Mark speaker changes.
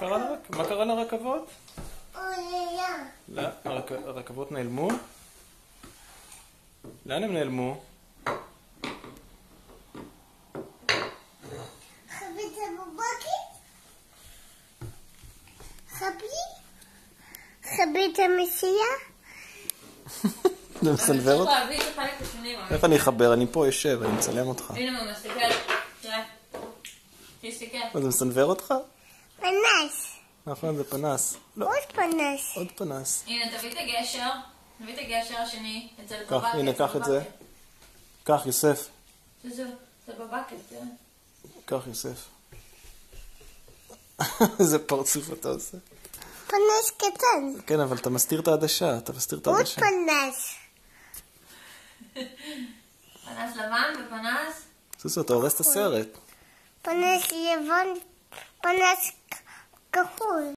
Speaker 1: מה קרה לרכבות? לא, הרכבות נעלמו? לאן הם נעלמו?
Speaker 2: חבית בבוקר? חבית המסיע?
Speaker 1: זה מסנבר אותך? איך אני אחבר? אני פה יושב, אני מצלם אותך.
Speaker 3: הנה ממש, תסתכל. תראה. תסתכל.
Speaker 1: זה מסנבר אותך?
Speaker 2: פנס.
Speaker 1: נכון, זה פנס.
Speaker 2: עוד פנס.
Speaker 1: עוד פנס.
Speaker 3: הנה, תביא את הגשר. תביא את הגשר השני. אצל
Speaker 1: קח,
Speaker 3: בבקט.
Speaker 1: הנה, קח את זה. קח, יוסף.
Speaker 3: זה בבקט, תראה.
Speaker 1: קח, יוסף. איזה פרצוף אתה עושה.
Speaker 2: פנס קטן.
Speaker 1: כן, אבל אתה מסתיר את העדשה. אתה מסתיר את
Speaker 2: עוד
Speaker 1: העדשה.
Speaker 2: פנס.
Speaker 3: פנס לבן ופנס.
Speaker 1: סוסו, אתה הורס את הסרט.
Speaker 2: פנס לבן. פנס כחול.